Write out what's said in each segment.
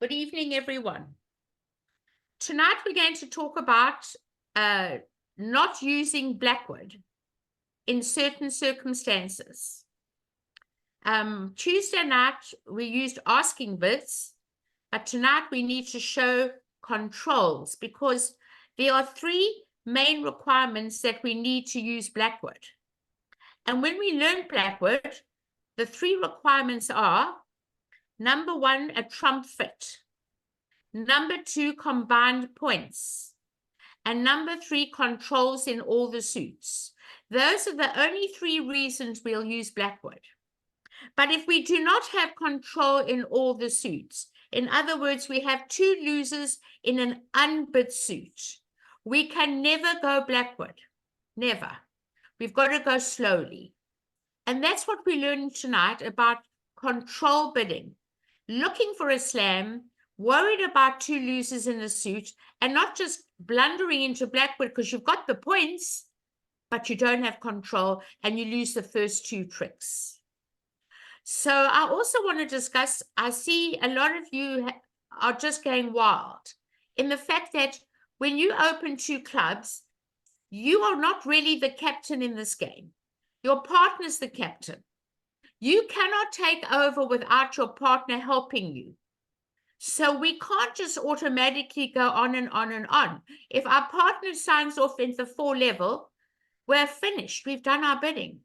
Good evening, everyone. Tonight we're going to talk about not using blackwood in certain circumstances. Tuesday night we used asking bits, but tonight we need to show controls because there are three main requirements that we need to use blackwood. And when we learn blackwood, the three requirements are: number one, a trump fit. Number two, combined points. And number three, controls in all the suits. Those are the only three reasons we'll use blackwood. But if we do not have control in all the suits, in other words, we have two losers in an unbid suit, we can never go blackwood. Never. We've got to go slowly. And that's what we're learning tonight about control bidding. Looking for a slam, worried about two losers in the suit, and not just blundering into blackwood because you've got the points, but you don't have control and you lose the first two tricks. So I also want to discuss, I see a lot of you are just going wild in the fact that when you open two clubs, you are not really the captain in this game. Your partner's the captain. You cannot take over without your partner helping you. So we can't just automatically go on and on and on. If our partner signs off in the 4 level, we're finished. We've done our bidding.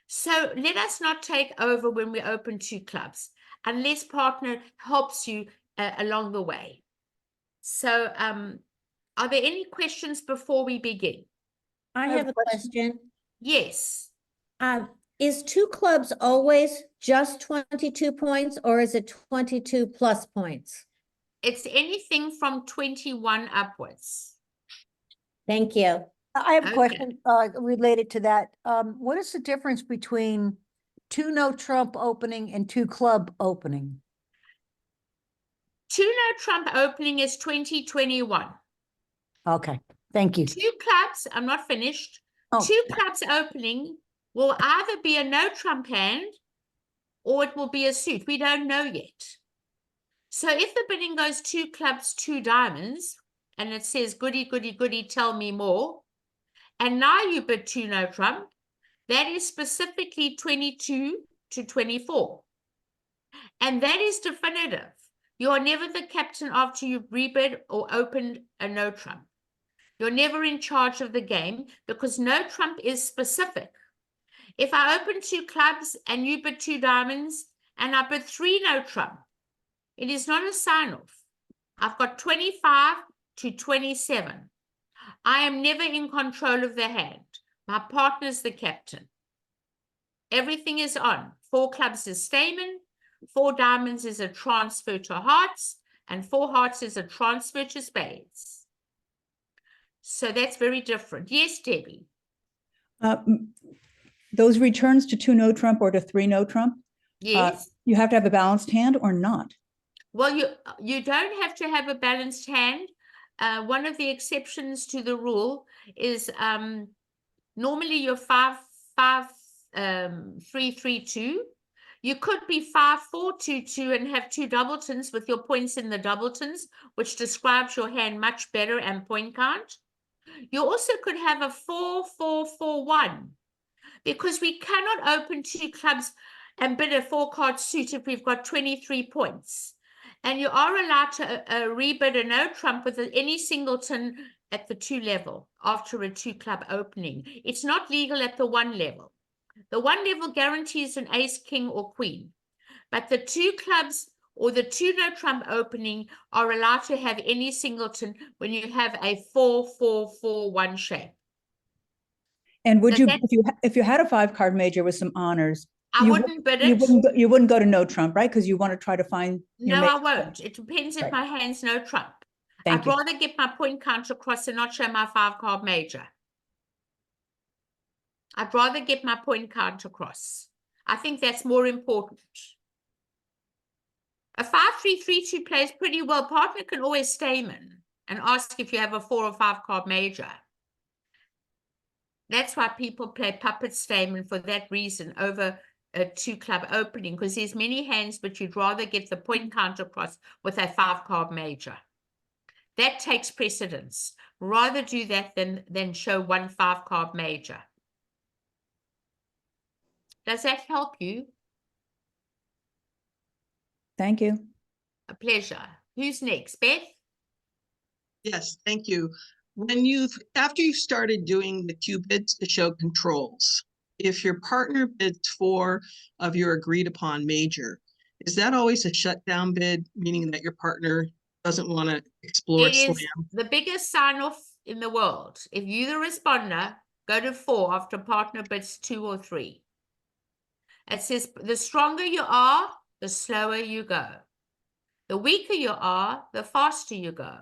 So let us not take over when we open two clubs, unless partner helps you along the way. So are there any questions before we begin? I have a question. Yes. Is two clubs always just 22 points, or is it 22 plus points? It's anything from 21 upwards. Thank you. I have a question related to that. What is the difference between 2 no trump opening and 2 club opening? 2 no trump opening is 2021. Okay, thank you. 2 clubs, I'm not finished. Oh. 2 clubs opening will either be a no trump hand or it will be a suit. We don't know yet. So if the bidding goes 2 clubs, 2 diamonds, and it says goody, goody, goody, tell me more, and now you bid 2 no trump, that is specifically 22 to 24. And that is definitive. You are never the captain after you've rebid or opened a no trump. You're never in charge of the game because no trump is specific. If I open 2 clubs and you bid 2 diamonds and I bid 3 no trump, it is not a sign-off. I've got 25 to 27. I am never in control of the hand. My partner's the captain. Everything is on. 4 clubs is stamen, 4 diamonds is a transfer to hearts, and 4 hearts is a transfer to spades. So that's very different. Yes, Debbie. Those returns to 2 no trump or to 3 no trump, Yes. you have to have a balanced hand or not? Well, you don't have to have a balanced hand. One of the exceptions to the rule is normally you're 5 5 3 3 2. You could be 5 4 2 2 and have 2 doubletons with your points in the doubletons, which describes your hand much better and point count. You also could have a 4 4 4 1, because we cannot open 2 clubs and bid a 4-card suit if we've got 23 points. And you are allowed to rebid a no trump with any singleton at the 2 level after a 2 club opening. It's not legal at the 1 level. The 1 level guarantees an ace, king, or queen. But the 2 clubs or the 2 no trump opening are allowed to have any singleton when you have a 4 4 4 1 shape. And would you, if you had a 5-card major with some honors, I wouldn't bid it. You wouldn't go to no trump, right? Because you want to try to find your No, I won't. It depends if my hand's no trump. I'd rather get my point count across and not show my 5-card major. I'd rather get my point count across. I think that's more important. A 5-3-3-2 plays pretty well. Partner can always stamen and ask if you have a 4 or 5-card major. That's why people play puppet stamen for that reason over a 2-club opening because there's many hands, but you'd rather get the point count across with a 5-card major. That takes precedence. Rather do that than show 1 5-card major. Does that help you? Thank you. A pleasure. Who's next? Beth? Yes, thank you. After you started doing the Cuebids to show controls, if your partner bids 4 of your agreed upon major, is that always a shutdown bid, meaning that your partner doesn't want to explore It is slam? the biggest sign-off in the world. If you're the responder, go to 4 after partner bids 2 or 3. It says the stronger you are, the slower you go. The weaker you are, the faster you go.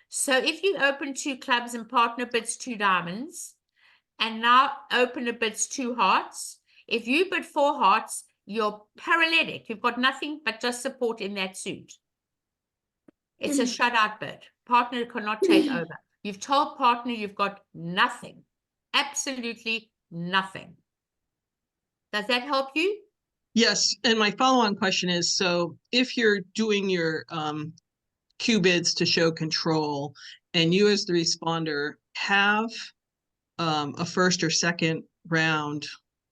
So if you open 2 clubs and partner bids 2 diamonds, and now opener bids 2 hearts, if you bid 4 hearts, you're paralytic. You've got nothing but just support in that suit. It's a shutout bid. Partner cannot take over. You've told partner you've got nothing. Absolutely nothing. Does that help you? Yes, and my follow-on question is, so if you're doing your Cuebids to show control, and you as the responder have a first or second round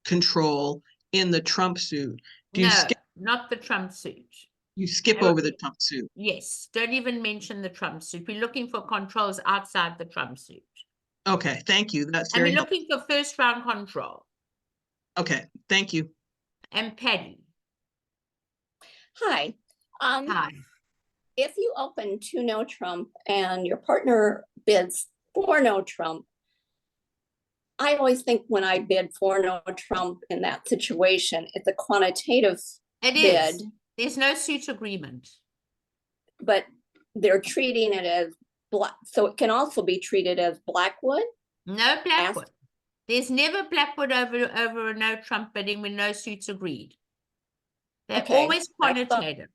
control in the trump suit, do you No, not the trump suit. you skip over the trump suit? Yes, don't even mention the trump suit. We're looking for controls outside the trump suit. Okay, thank you. That's And very we're helpful. looking for first round control. Okay, thank you. And Patty, Hi. hi. If you open 2 no trump and your partner bids 4 no trump, I always think when I bid 4 no trump in that situation, it's a quantitative It bid, is. There's no suit agreement. but they're treating it as black. So it can also be treated as Blackwood. No Blackwood. There's never Blackwood over a no trump bidding when no suits agreed. They're Okay, always quantitative.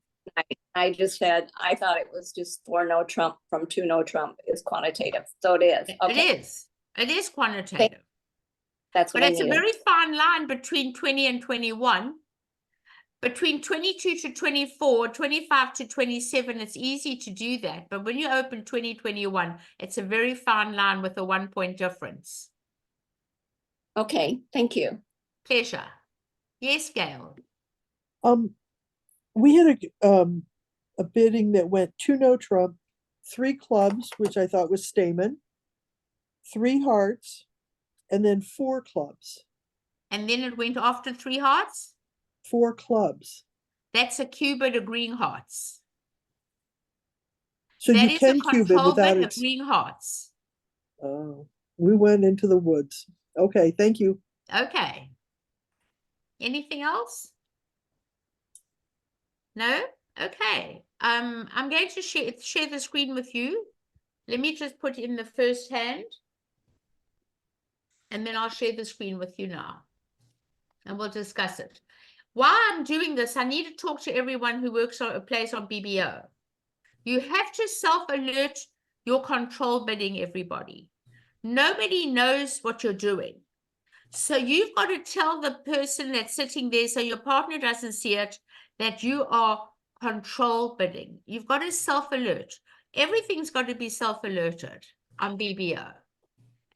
I just said, I thought it was just 4 no trump from 2 no trump is quantitative. So it is. Okay, It is. It is quantitative. that's what But I it's a needed. very fine line between 20 and 21. Between 22 to 24, 25 to 27, it's easy to do that. But when you open 2021, it's a very fine line with a 1-point difference. Okay, thank you. Pleasure. Yes, Gail. We had a bidding that went 2 no trump, 3 clubs, which I thought was Stamen, 3 hearts, and then 4 clubs. And then it went after 3 hearts. 4 clubs. That's a Cuebid agreeing hearts. So That you is a can Cuebid control without bid it. agreeing hearts. Oh, we went into the woods. Okay, thank you. Okay. Anything else? No? Okay. I'm going to share the screen with you. Let me just put in the first hand. And then I'll share the screen with you now. And we'll discuss it. While I'm doing this, I need to talk to everyone who plays on BBO. You have to self-alert your control bidding, everybody. Nobody knows what you're doing. So you've got to tell the person that's sitting there so your partner doesn't see it, that you are control bidding. You've got to self-alert. Everything's got to be self-alerted on BBO.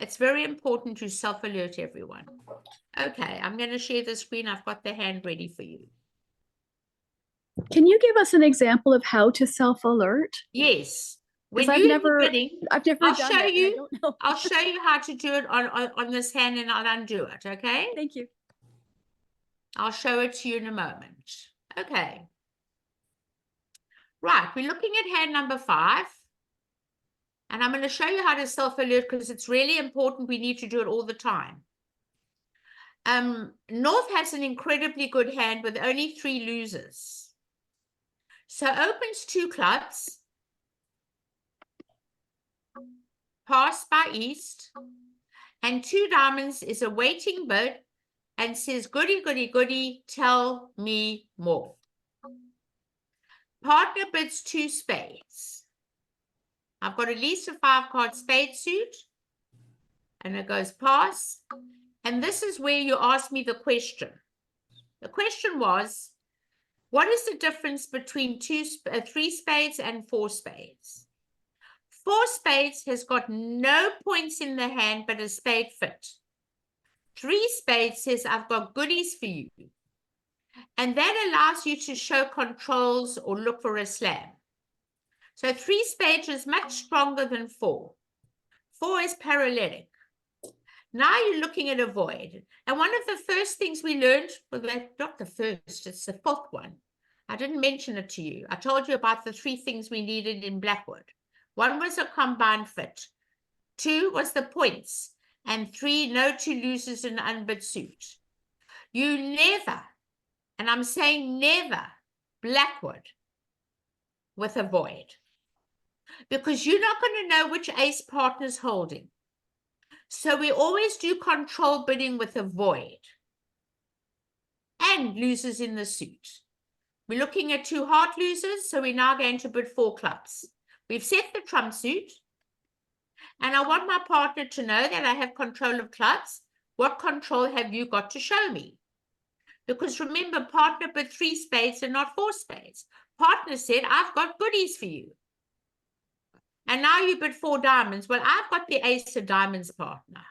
It's very important to self-alert everyone. Okay, I'm going to share the screen. I've got the hand ready for you. Can you give us an example of how to self-alert? Yes. When Because you're I've never I'll done show it. you. And I don't know. I'll show you how to do it on this hand and I'll undo it, okay? Thank you. I'll show it to you in a moment. Okay. Right, we're looking at hand number 5. And I'm going to show you how to self-alert because it's really important. We need to do it all the time. North has an incredibly good hand with only 3 losers. So opens 2 clubs. Pass by East. And 2 diamonds is a waiting bid and says, goody, goody, goody, tell me more. Partner bids 2 spades. I've got at least a 5-card spade suit. And it goes pass. And this is where you ask me the question. The question was, what is the difference between 3 spades and 4 spades? 4 spades has got no points in the hand but a spade fit. 3 spades says, I've got goodies for you. And that allows you to show controls or look for a slam. So 3 spades is much stronger than 4. 4 is paralytic. Now you're looking at a void. And one of the first things we learned, well, not the first, it's the 4th one. I didn't mention it to you. I told you about the 3 things we needed in Blackwood. 1 was a combined fit. 2 was the points. And 3, no 2 losers in unbid suit. You never, and I'm saying never, Blackwood with a void. Because you're not going to know which ace partner's holding. So we always do control bidding with a void. And losers in the suit. We're looking at 2 heart losers, so we're now going to bid 4 clubs. We've set the trump suit. And I want my partner to know that I have control of clubs. What control have you got to show me? Because remember, partner bid 3 spades and not 4 spades. Partner said, I've got goodies for you. And now you bid 4 diamonds. Well, I've got the ace of diamonds, partner.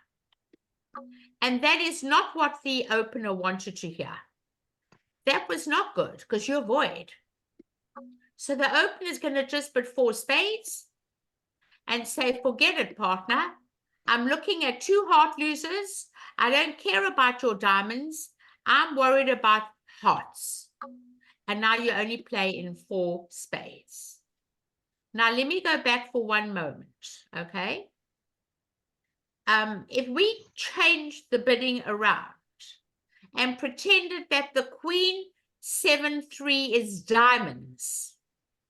And that is not what the opener wanted to hear. That was not good because you're void. So the opener is going to just bid 4 spades and say, forget it, partner. I'm looking at 2 heart losers. I don't care about your diamonds. I'm worried about hearts. And now you only play in 4 spades. Now, let me go back for one moment, okay? If we change the bidding around and pretended that the queen 7-3 is diamonds,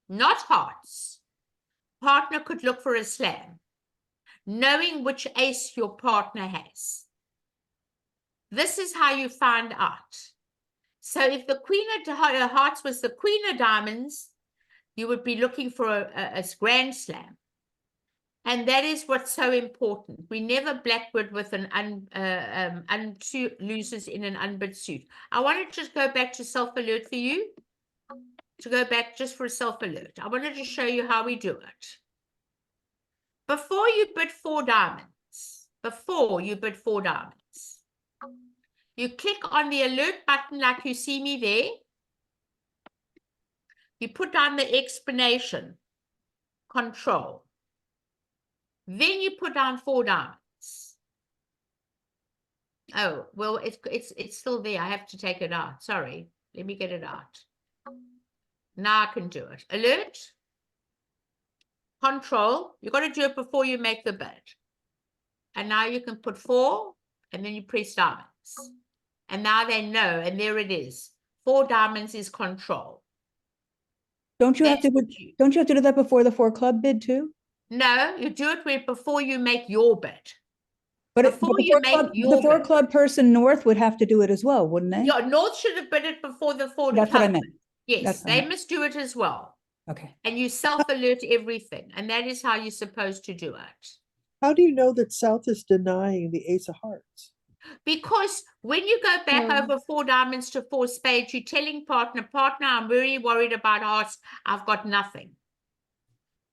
not hearts, partner could look for a slam, knowing which ace your partner has. This is how you find out. So if the queen of hearts was the queen of diamonds, you would be looking for a grand slam. And that is what's so important. We never Blackwood with an 2 losers in an unbid suit. I want to just go back to self-alert for you. To go back just for a self-alert. I wanted to show you how we do it. Before you bid 4 diamonds, you click on the alert button like you see me there. You put down the explanation, control. Then you put down 4 diamonds. Oh, well, it's still there. I have to take it out. Sorry. Let me get it out. Now I can do it. Alert, control. You've got to do it before you make the bid. And now you can put 4, and then you press diamonds. And now they know, and there it is. 4 diamonds is control. Don't you have to do that before the 4 club bid too? No, you do it before you make your bid. But Before you make your the 4 bid. club person north would have to do it as well, wouldn't they? Yeah, North should have bid it before the 4 That's what I club meant. bid. Yes, That's what I they meant. must do it as well. Okay. And you self-alert everything. And that is how you're supposed to do it. How do you know that South is denying the ace of hearts? Because when you go back over 4 diamonds to 4 spades, you're telling partner, I'm very worried about hearts. I've got nothing.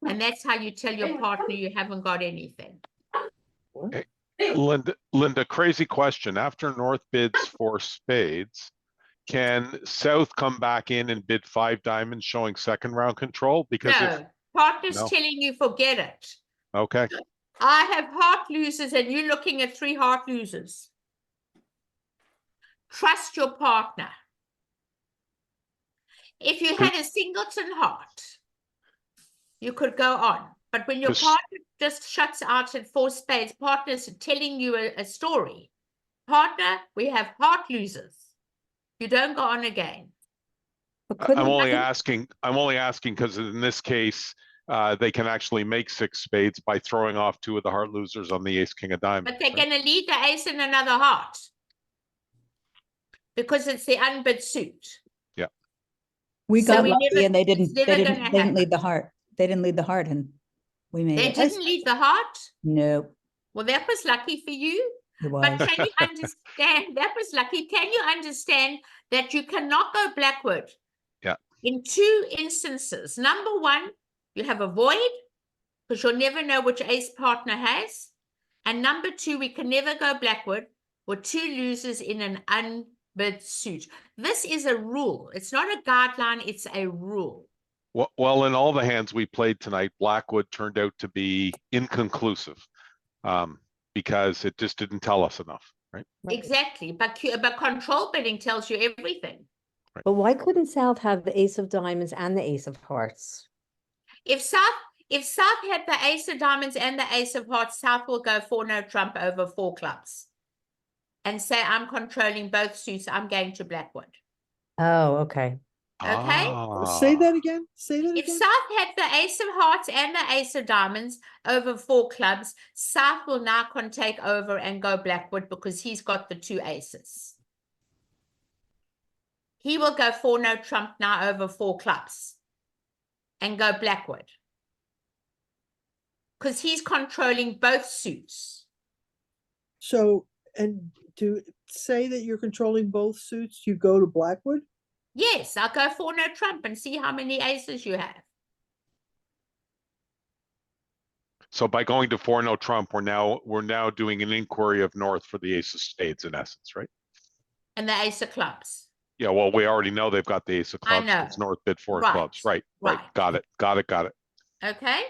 And that's how you tell your partner you haven't got anything. Hey, Linda, crazy question. After North bids 4 spades, can South come back in and bid 5 diamonds showing 2nd round control? Because No, partner's No. telling you forget it. Okay. I have heart losers and you're looking at 3 heart losers. Trust your partner. If you had a singleton heart, you could go on. But when your partner just shuts out at 4 spades, partner's telling you a story. Partner, we have heart losers. You don't go on again. I'm only asking because in this case, they can actually make 6 spades by throwing off 2 of the heart losers on the ace king of diamonds. But they're going to lead the ace in another heart. Because it's the unbid suit. Yeah. We So got we lucky never- and they it's never gonna didn't lead the happen. heart. They didn't lead the heart and we made They it. didn't lead the heart? No. Well, that was lucky for you. It But was. can you understand, that was lucky, can you understand that you cannot go backward? Yeah. In two instances. Number one, you have a void, because you'll never know which ace partner has. And number two, we can never go backward with two losers in an unbid suit. This is a rule. It's not a guideline, it's a rule. Well, in all the hands we played tonight, Blackwood turned out to be inconclusive, because it just didn't tell us enough, right? Exactly. But control bidding tells you everything. But why couldn't South have the ace of diamonds and the ace of hearts? If South had the ace of diamonds and the ace of hearts, South will go 4-no trump over 4 clubs and say, I'm controlling both suits, I'm going to Blackwood. Oh, okay. Okay? Say Ah. that again. Say that If again. South had the ace of hearts and the ace of diamonds over 4 clubs, South will now take over and go Blackwood because he's got the 2 aces. He will go 4-no trump now over 4 clubs and go Blackwood. Because he's controlling both suits. So, and to say that you're controlling both suits, you go to Blackwood? Yes, I'll go 4-no trump and see how many aces you have. So by going to 4-no trump, we're now doing an inquiry of North for the ace of spades in essence, right? And the ace of clubs. Yeah, well, we already know they've got the ace of I clubs. know. It's North bid 4 Right, clubs. Right. right. Got it. Okay?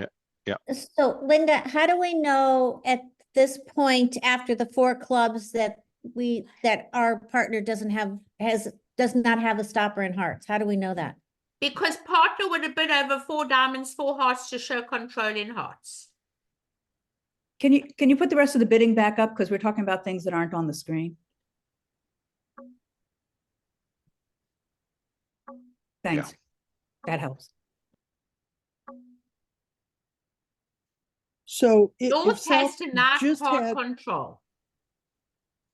Yeah. So Linda, how do we know at this point after the 4 clubs that our partner does not have a stopper in hearts? How do we know that? Because partner would have bid over 4 diamonds, 4 hearts to show control in hearts. Can you put the rest of the bidding back up? Because we're talking about things that aren't on the screen. Thanks. That helps. So if North has South to not just part had, control.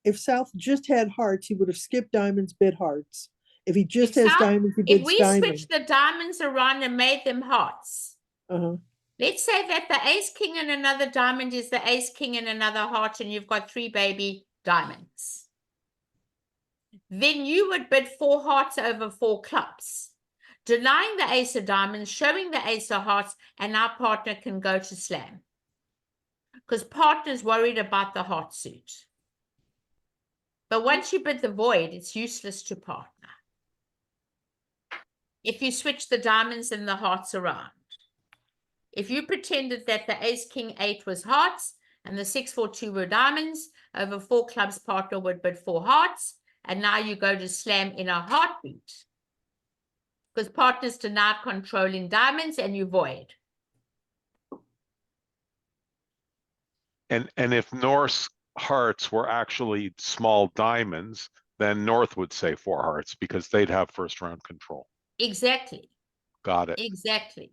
if South just had hearts, he would have skipped diamonds, bid hearts. If he just If has South- diamonds, he If bids we diamonds. switch the diamonds around and made them hearts, Uh-huh. let's say that the ace king and another diamond is the ace king and another heart, and you've got 3 baby diamonds. Then you would bid 4 hearts over 4 clubs, denying the ace of diamonds, showing the ace of hearts, and our partner can go to slam. Because partner's worried about the heart suit. But once you bid the void, it's useless to partner. If you switch the diamonds and the hearts around. If you pretended that the ace king 8 was hearts and the 6-4-2 were diamonds, over 4 clubs partner would bid 4 hearts, and now you go to slam in a heartbeat. Because partners denied controlling diamonds and you void. And if North's hearts were actually small diamonds, then North would say 4 hearts because they'd have first round control. Exactly. Got it. Exactly.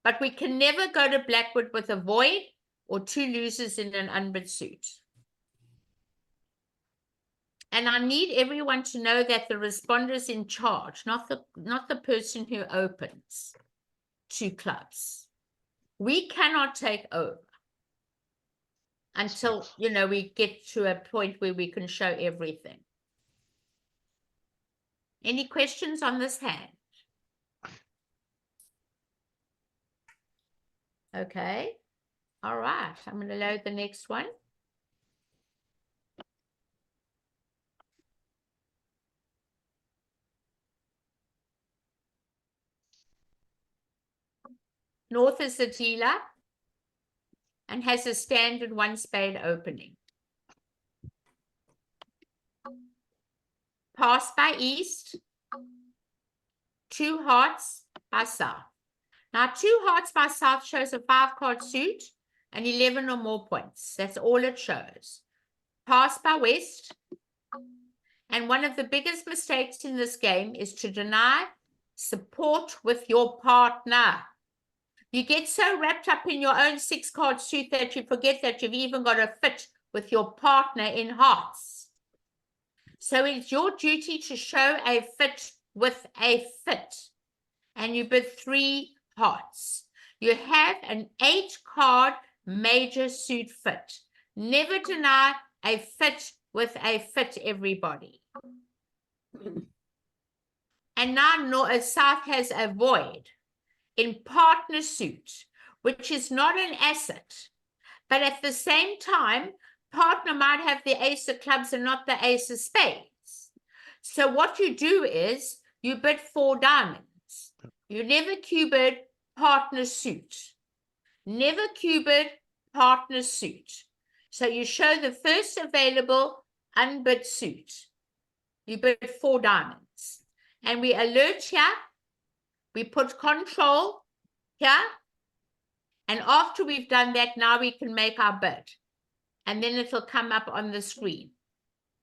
But we can never go to Blackwood with a void or 2 losers in an unbid suit. And I need everyone to know that the responder is in charge, not the person who opens 2 clubs. We cannot take over until, we get to a point where we can show everything. Any questions on this hand? Okay. All right. I'm going to load the next one. North is the dealer and has a standard 1 spade opening. Pass by East, 2 hearts by South. Now 2 hearts by South shows a 5-card suit and 11 or more points. That's all it shows. Pass by West. And one of the biggest mistakes in this game is to deny support with your partner. You get so wrapped up in your own 6-card suit that you forget that you've even got a fit with your partner in hearts. So it's your duty to show a fit with a fit. And you bid 3 hearts. You have an 8-card major suit fit. Never deny a fit with a fit, everybody. And now South has a void in partner suit, which is not an asset. But at the same time, partner might have the ace of clubs and not the ace of spades. So what you do is you bid 4 diamonds. You never Cuebid partner suit. Never Cuebid partner suit. So you show the first available unbid suit. You bid 4 diamonds. And we alert here. We put control here. And after we've done that, now we can make our bid. And then it'll come up on the screen.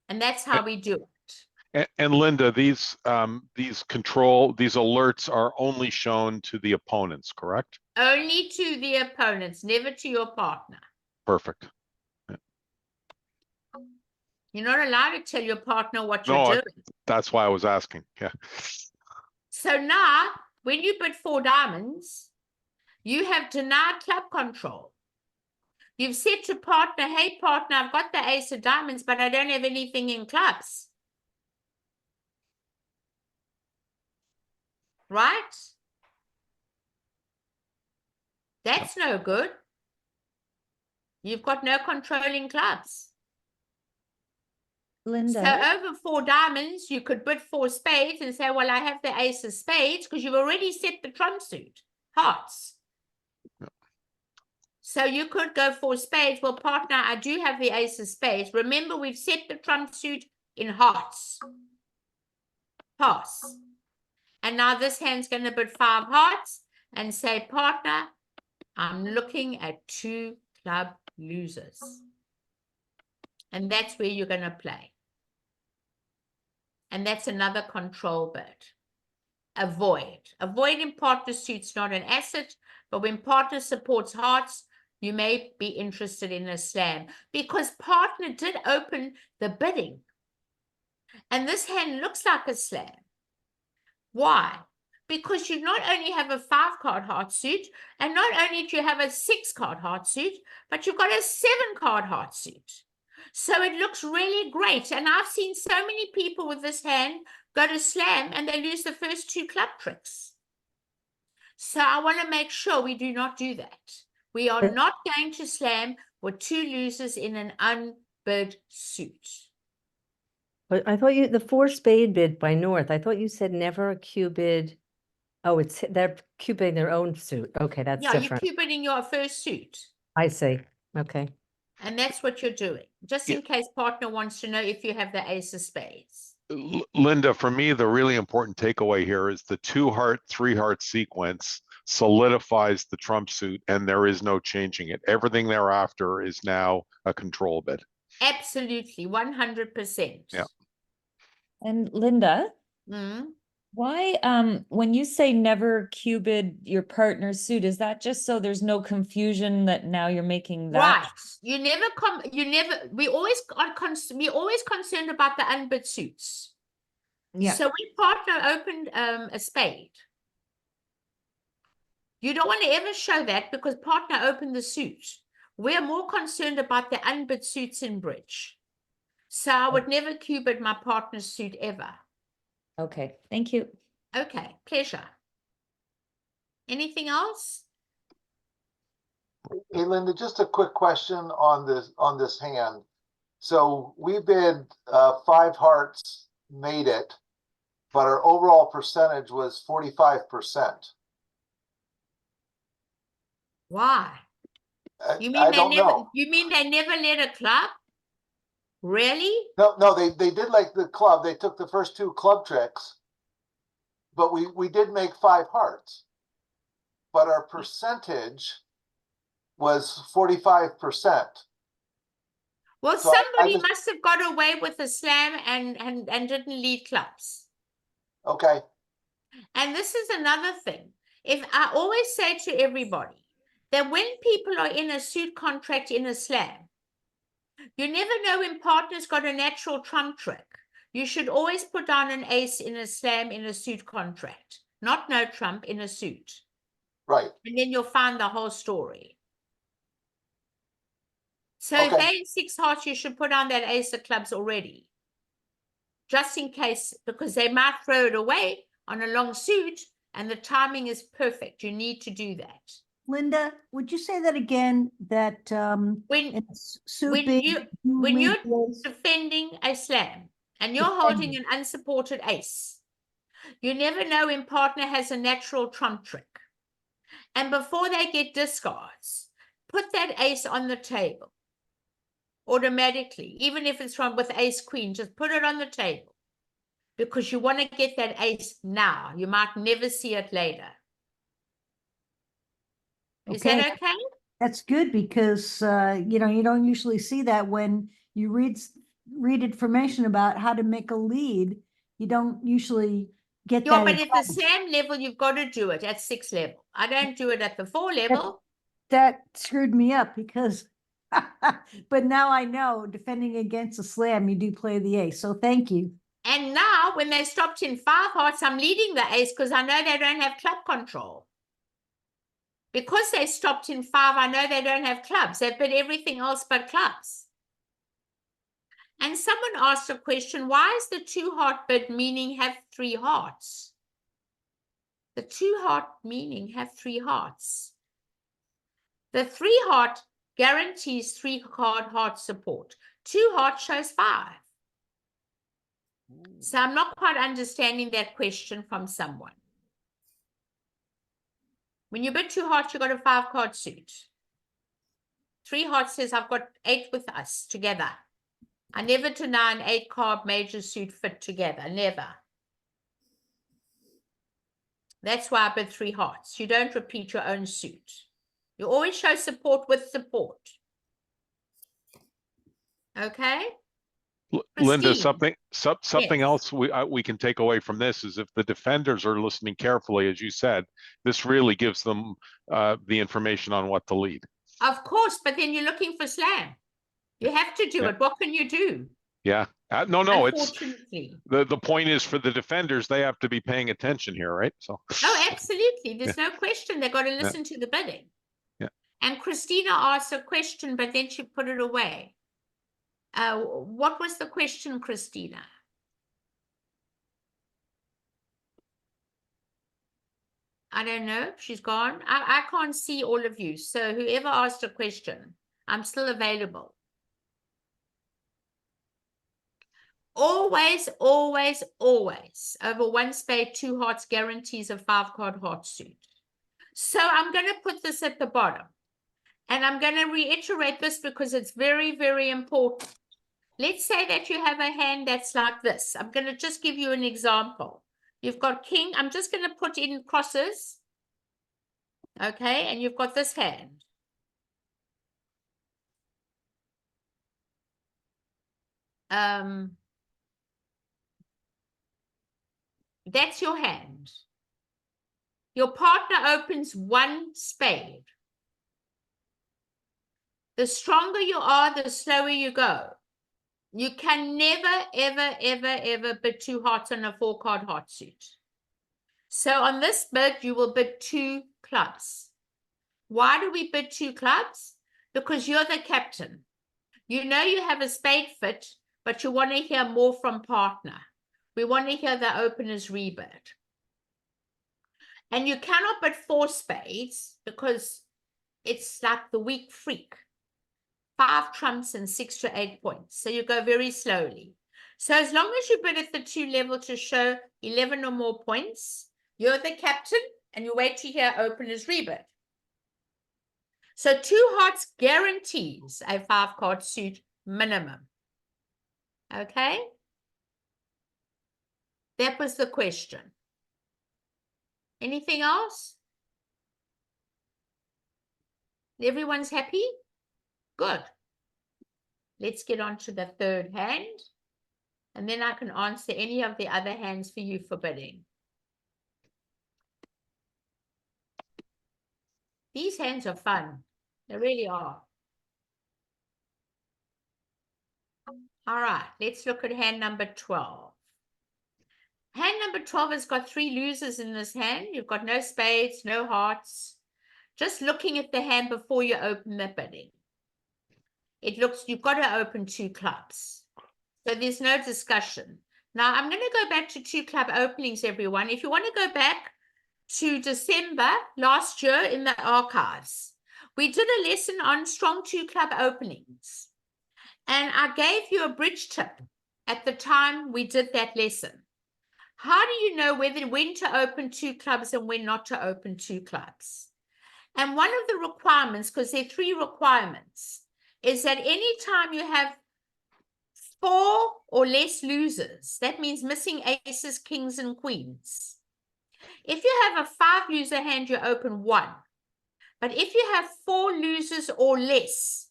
And that's how we do it. And Linda, these alerts are only shown to the opponents, correct? Only to the opponents, never to your partner. Perfect. You're not allowed to tell your partner what you're No, doing. that's why I was asking. Yeah. So now, when you bid 4 diamonds, you have denied club control. You've said to partner, hey, partner, I've got the ace of diamonds, but I don't have anything in clubs. Right? That's no good. You've got no controlling clubs. Linda, So over 4 diamonds, you could bid 4 spades and say, well, I have the ace of spades because you've already set the trump suit, hearts. So you could go 4 spades. Well, partner, I do have the ace of spades. Remember, we've set the trump suit in hearts. Pass. And now this hand's going to bid 5 hearts and say, partner, I'm looking at 2 club losers. And that's where you're going to play. And that's another control bid. Avoid. Avoid in partner suits, not an asset, but when partner supports hearts, you may be interested in a slam because partner did open the bidding. And this hand looks like a slam. Why? Because you not only have a 5-card heart suit, and not only do you have a 6-card heart suit, but you've got a 7-card heart suit. So it looks really great. And I've seen so many people with this hand go to slam and they lose the first 2 club tricks. So I want to make sure we do not do that. We are not going to slam with 2 losers in an unbid suit. but I thought the 4 spade bid by North, I thought you said never a Cuebid. Oh, they're Cuebiding their own suit. Okay, that's Yeah, different. you're Cuebiding your first suit. I see. Okay. And that's what you're doing. Just in case partner wants to know if you have the ace of spades. Linda, for me, the really important takeaway here is the 2-heart, 3-heart sequence solidifies the trump suit and there is no changing it. Everything thereafter is now a control bid. Absolutely, 100%. Yeah. And Linda, Mm. why, when you say never Cuebid your partner's suit, is that just so there's no confusion that now you're making that? Right. We always concerned about the unbid suits. Yeah. So when partner opened a spade, you don't want to ever show that because partner opened the suit. We're more concerned about the unbid suits in bridge. So I would never Cuebid my partner's suit ever. Okay, thank you. Okay, pleasure. Anything else? Hey, Linda, just a quick question on this hand. So we bid 5 hearts, made it, but our overall percentage was 45%. Why? You mean I don't know. You mean they never led a club? Really? No, they did like the club. They took the first 2 club tricks, but we did make 5 hearts. But our percentage was 45%. Well, So somebody must have got away with a slam and didn't lead clubs. Okay. And this is another thing. If I always say to everybody that when people are in a suit contract in a slam, you never know when partner's got a natural trump trick. You should always put down an ace in a slam in a suit contract, not no trump in a suit. Right. And then you'll find the whole story. So if Okay. they're in 6 hearts, you should put on that ace of clubs already. Just in case, because they might throw it away on a long suit and the timing is perfect. You need to do that. Linda, would you say that again, that, When it's suit when big, you you when lead you're the ace? defending a slam and you're holding an unsupported ace, you never know when partner has a natural trump trick. And before they get discards, put that ace on the table automatically, even if it's from with ace queen, just put it on the table because you want to get that ace now. You might never see it later. Is that okay? That's good because, you know, you don't usually see that when you read information about how to make a lead. You don't usually get Yeah, that. but at the slam level, you've got to do it at 6 level. I don't do it at the 4 level. That screwed me up because, but now I know defending against a slam, you do play the ace. So thank you. And now when they stopped in 5 hearts, I'm leading the ace because I know they don't have club control. Because they stopped in 5, I know they don't have clubs. They've bid everything else but clubs. And someone asked a question, why is the 2 heart bid meaning have 3 hearts? The 2 heart meaning have 3 hearts. The 3 heart guarantees 3 heart support. 2 heart shows 5. So I'm not quite understanding that question from someone. When you bid 2 hearts, you got a 5 card suit. 3 hearts says I've got 8 with us together. I never deny an 8 card major suit fit together. Never. That's why I bid 3 hearts. You don't repeat your own suit. You always show support with support. Okay? Linda, Christine. something Yes. else we can take away from this is if the defenders are listening carefully, as you said, this really gives them the information on what to lead. Of course, but then you're looking for slam. You have to do it. What can you do? Yeah. No, it's Unfortunately. the point is for the defenders, they have to be paying attention here, right? So. Oh, absolutely. There's no question. They've got to listen to the bidding. Yeah. And Christina asked a question, but then she put it away. What was the question, Christina? I don't know. She's gone. I can't see all of you. So whoever asked a question, I'm still available. Always, always, always over 1 spade, 2 hearts guarantees a 5 card heart suit. So I'm going to put this at the bottom. And I'm going to reiterate this because it's very, very important. Let's say that you have a hand that's like this. I'm going to just give you an example. You've got king. I'm just going to put in crosses. Okay, and you've got this hand. That's your hand. Your partner opens 1 spade. The stronger you are, the slower you go. You can never, ever, ever, ever bid 2 hearts on a 4 card heart suit. So on this bid, you will bid 2 clubs. Why do we bid 2 clubs? Because you're the captain. You know you have a spade fit, but you want to hear more from partner. We want to hear the opener's rebid. And you cannot bid 4 spades because it's like the weak freak. 5 trumps and 6 to 8 points. So you go very slowly. So as long as you bid at the 2 level to show 11 or more points, you're the captain and you wait to hear opener's rebid. So 2 hearts guarantees a 5 card suit minimum. Okay? That was the question. Anything else? Everyone's happy? Good. Let's get on to the 3rd hand. And then I can answer any of the other hands for you for bidding. These hands are fun. They really are. All right, let's look at hand number 12. Hand number 12 has got 3 losers in this hand. You've got no spades, no hearts. Just looking at the hand before you open the bidding. it looks, you've got to open 2 clubs. So there's no discussion. Now I'm going to go back to 2 club openings, everyone. If you want to go back to December last year in the archives, we did a lesson on strong 2 club openings. And I gave you a bridge tip at the time we did that lesson. How do you know when to open 2 clubs and when not to open 2 clubs? And one of the requirements, because there are 3 requirements, is that any time you have 4 or less losers, that means missing aces, kings, and queens. If you have a 5 loser hand, you open 1. But if you have 4 losers or less,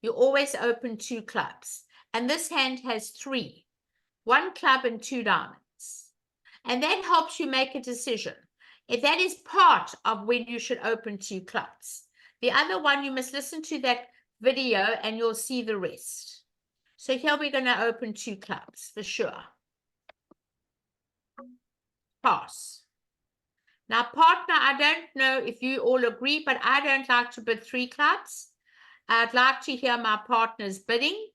you always open 2 clubs. And this hand has 3, 1 club and 2 diamonds. And that helps you make a decision. If that is part of when you should open 2 clubs. The other one, you must listen to that video and you'll see the rest. So here we're going to open 2 clubs for sure. Pass. Now, partner, I don't know if you all agree, but I don't like to bid 3 clubs. I'd like to hear my partner's bidding.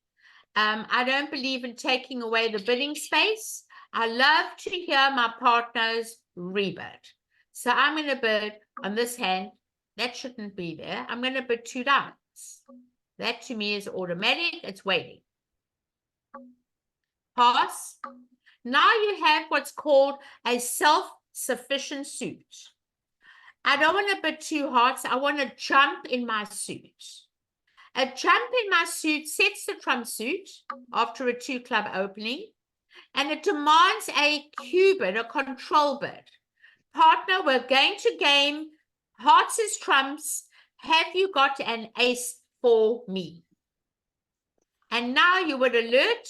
I don't believe in taking away the bidding space. I love to hear my partner's rebid. So I'm going to bid on this hand. That shouldn't be there. I'm going to bid 2 diamonds. That to me is automatic. It's waiting. Pass. Now you have what's called a self-sufficient suit. I don't want to bid 2 hearts. I want to jump in my suit. A jump in my suit sets the trump suit after a 2 club opening, and it demands a Cuebid, a control bid. Partner, we're going to game. Hearts is trumps. Have you got an ace for me? And now you would alert.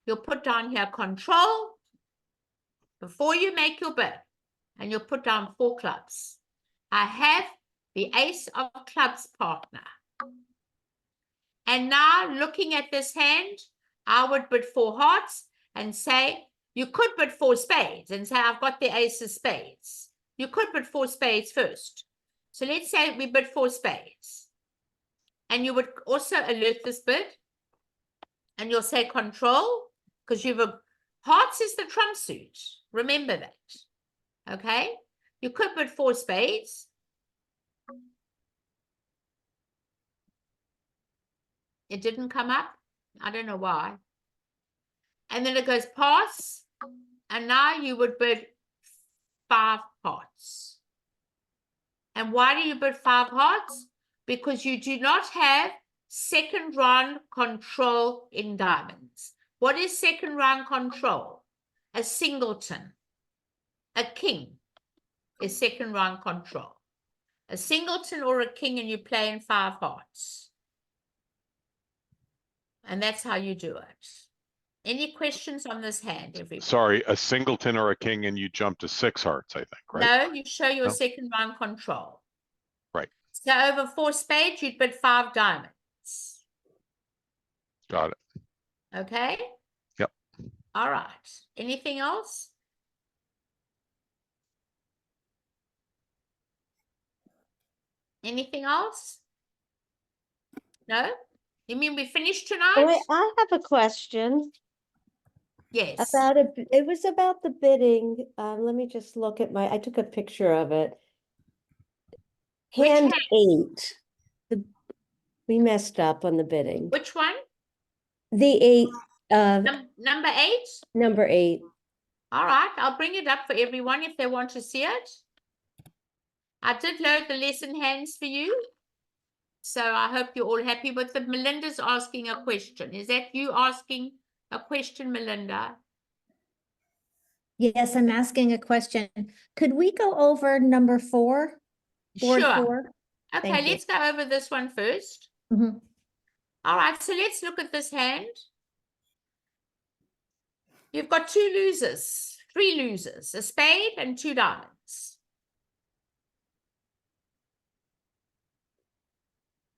You'll put down here control before you make your bid. And you'll put down 4 clubs. I have the ace of clubs, partner. And now looking at this hand, I would bid 4 hearts and say, you could bid 4 spades and say, I've got the ace of spades. You could bid 4 spades first. So let's say we bid 4 spades. And you would also alert this bid. And you'll say control, because you've a hearts is the trump suit. Remember that. Okay? You could bid 4 spades. It didn't come up. I don't know why. And then it goes pass. And now you would bid 5 hearts. And why do you bid 5 hearts? Because you do not have second round control in diamonds. What is second round control? A singleton. A king is second round control. A singleton or a king, and you play in 5 hearts. And that's how you do it. Any questions on this hand, everybody? Sorry, a singleton or a king and you jump to 6 hearts, I think, right? No, you show your No? second round control. Right. So over 4 spades, you'd bid 5 diamonds. Got it. Okay? Yep. All right. Anything else? Anything else? No? You mean we finished tonight? Oh, wait, I have a question Yes. about it was about the bidding. Let me just look at I took a picture of it. Which Hand hand? 8. We messed up on the bidding. Which one? The 8, Number 8? number 8. All right. I'll bring it up for everyone if they want to see it. I did load the lesson hands for you. So I hope you're all happy with it. Melinda's asking a question. Is that you asking a question, Melinda? Yes, I'm asking a question. Could we go over number 4? Board Sure. 4? Okay, Thank you. let's go over this one first. Mhm. All right, so let's look at this hand. You've got 2 losers, 3 losers, a spade and 2 diamonds.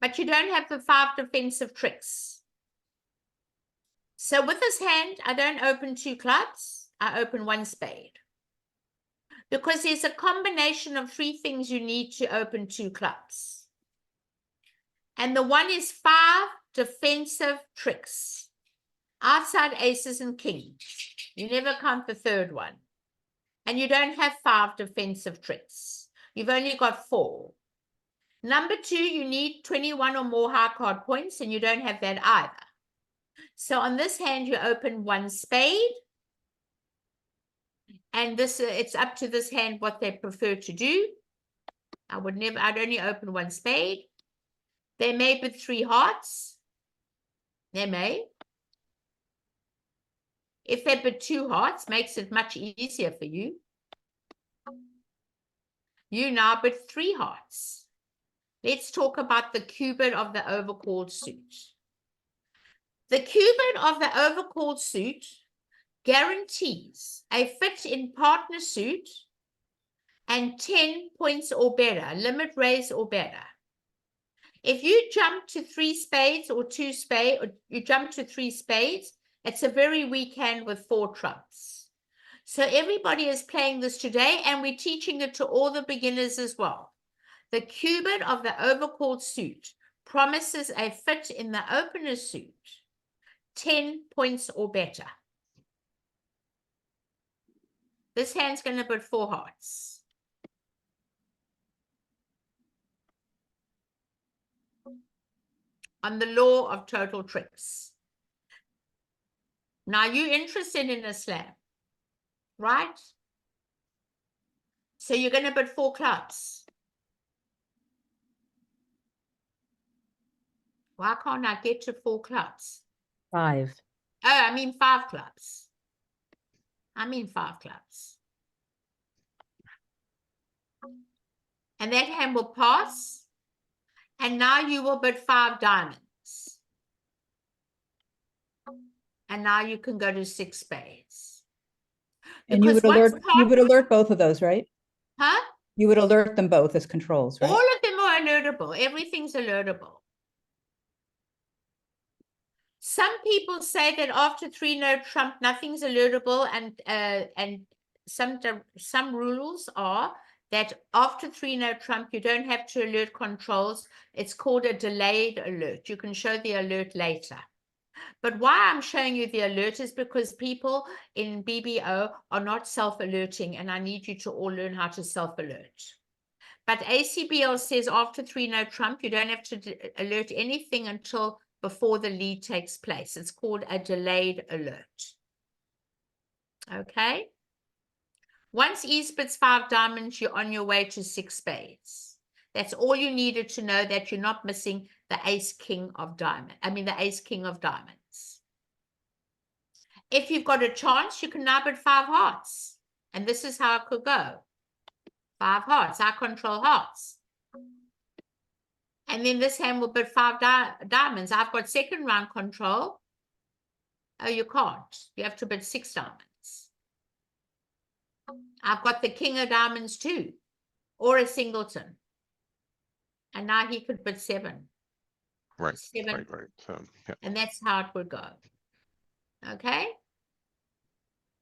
But you don't have the 5 defensive tricks. So with this hand, I don't open 2 clubs. I open 1 spade. Because there's a combination of 3 things you need to open 2 clubs. And the one is 5 defensive tricks. Outside aces and kings. You never count the third one. And you don't have 5 defensive tricks. You've only got 4. Number 2, you need 21 or more high card points, and you don't have that either. So on this hand, you open 1 spade. And this, it's up to this hand what they prefer to do. I'd only open 1 spade. They may put 3 hearts. They may. If they put 2 hearts, makes it much easier for you. You now put 3 hearts. Let's talk about the Cuebid of the overcalled suit. The Cuebid of the overcalled suit guarantees a fit in partner suit and 10 points or better, limit raise or better. If you jump to 3 spades or 2 spades, or you jump to 3 spades, it's a very weak hand with 4 trumps. So everybody is playing this today, and we're teaching it to all the beginners as well. The Cuebid of the overcalled suit promises a fit in the opener suit, 10 points or better. This hand's going to put 4 hearts. On the law of total tricks. Now, you're interested in a slam, right? So you're going to put 4 clubs. Why can't I get to 4 clubs? 5. Oh, I mean 5 clubs. I mean 5 clubs. And that hand will pass. And now you will put 5 diamonds. And now you can go to 6 spades. And you Because would once alert both of those, right? Huh? You would alert them both as controls, right? All of them are alertable. Everything's alertable. Some people say that after 3-no trump, nothing's alertable, and some rules are that after 3-no trump, you don't have to alert controls. It's called a delayed alert. You can show the alert later. But why I'm showing you the alert is because people in BBO are not self-alerting, and I need you to all learn how to self-alert. But ACBL says after 3-no trump, you don't have to alert anything until before the lead takes place. It's called a delayed alert. Okay? Once E spits 5 diamonds, you're on your way to 6 spades. That's all you needed to know, that you're not missing the ace-king of diamonds. I mean, the ace-king of diamonds. If you've got a chance, you can now put 5 hearts. And this is how it could go. 5 hearts. I control hearts. And then this hand will put 5 diamonds. I've got second round control. Oh, you can't. You have to put 6 diamonds. I've got the king of diamonds too, or a singleton. And now he could put 7. Right, 7. right. So, yeah. And that's how it would go. Okay?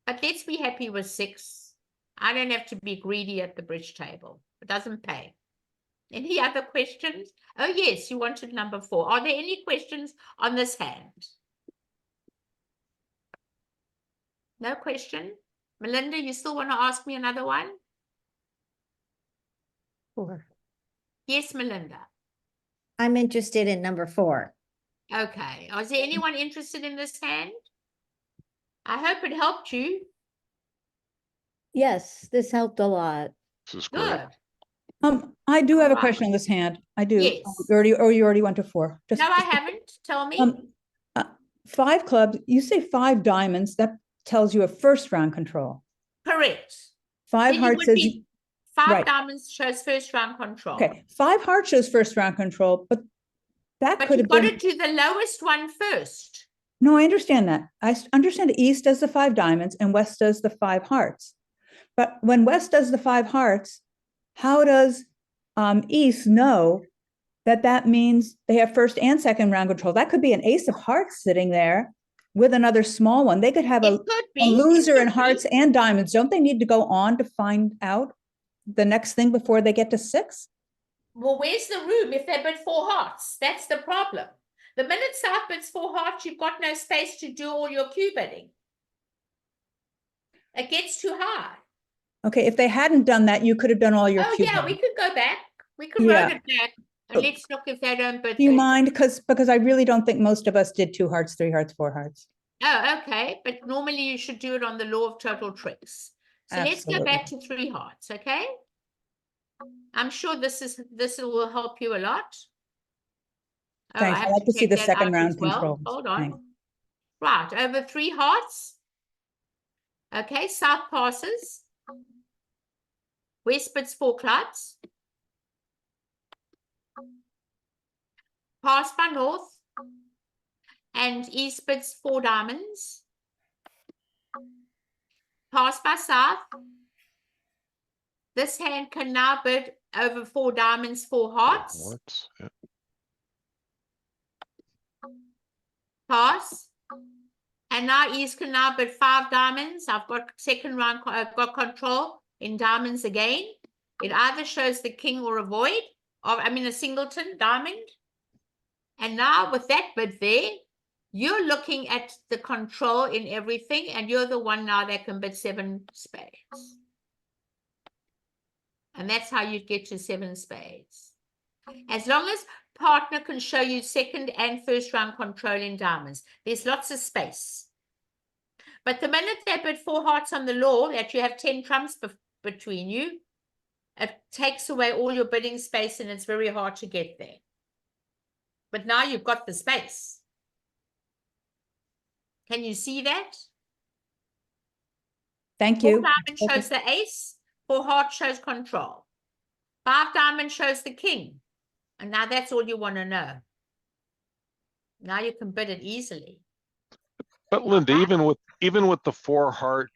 But let's be happy with 6. I don't have to be greedy at the bridge table. It doesn't pay. Any other questions? Oh, yes, you wanted number 4. Are there any questions on this hand? No question? Melinda, you still want to ask me another one? 4. Yes, Melinda. I'm interested in number 4. Okay. Is there anyone interested in this hand? I hope it helped you. Yes, this helped a lot. This is great. Good. I do have a Right. question on this hand. I do. Yes. You already went to 4. No, I haven't. Tell me. 5 clubs. You say 5 diamonds. That tells you a first round control. Correct. 5 Then it hearts would says be 5 right. diamonds shows first round control. Okay. 5 hearts shows first round control, but that But could you've have got been. to do the lowest one first. No, I understand that. I understand East does the 5 diamonds and West does the 5 hearts. But when West does the 5 hearts, how does East know that that means they have first and second round control? That could be an ace of hearts sitting there with another small one. They could have It could be. a loser It in could hearts be. and diamonds. Don't they need to go on to find out the next thing before they get to 6? Well, where's the room if they put 4 hearts? That's the problem. The minute South bids 4 hearts, you've got no space to do all your cue bidding. It gets too high. Okay, if they hadn't done that, you could have done all your Oh, cube yeah, we bidding. could go back. We could Yeah. roll it back. And But- let's look if they don't bid. Do you that. mind? Because I really don't think most of us did 2 hearts, 3 hearts, 4 hearts. Oh, okay. But normally you should do it on the law of total tricks. So let's go back to 3 hearts, okay? I'm sure this will help you a lot. Oh, Thanks. I I'd have like to see take the that second out as round well. controls. Hold on. Thanks. Right, over 3 hearts. Okay, South passes. West bids 4 clubs. Pass by North. And East bids 4 diamonds. Pass by South. This hand can now bid over 4 diamonds, 4 hearts. Hearts, yeah. Pass. And now East can now bid 5 diamonds. I've got second round, I've got control in diamonds again. It either shows the king or a void, or I mean a singleton diamond. And now with that bid there, you're looking at the control in everything, and you're the one now that can bid 7 spades. And that's how you get to 7 spades. As long as partner can show you second and first round control in diamonds, there's lots of space. But the minute they bid 4 hearts on the law, that you have 10 trumps between you, it takes away all your bidding space and it's very hard to get there. But now you've got the space. Can you see that? Thank 4 you. diamond shows the ace, 4 hearts shows control. 5 diamond shows the king. And now that's all you want to know. Now you can bid it easily. But Linda, even with the 4 heart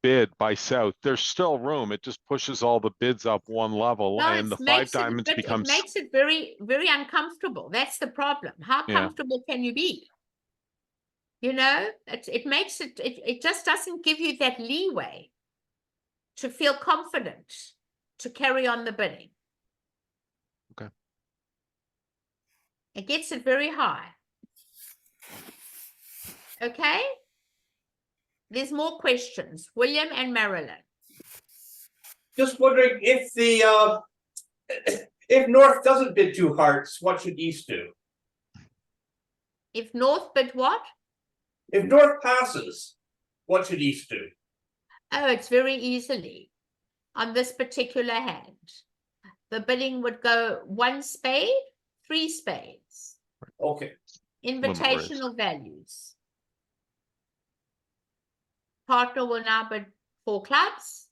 bid by South, there's still room. It just pushes all the bids up one level, No, and the 5 diamonds it becomes makes it very, very uncomfortable. That's the problem. How Yeah. comfortable can you be? You know, it makes it just doesn't give you that leeway to feel confident to carry on the bidding. Okay. It gets it very high. Okay. There's more questions. William and Marilyn. Just wondering if the if North doesn't bid 2 hearts, what should East do? If North bid what? If North passes, what should East do? Oh, it's very easily. On this particular hand, the bidding would go 1 spade, 3 spades. Okay. Invitational values. Partner will now bid 4 clubs.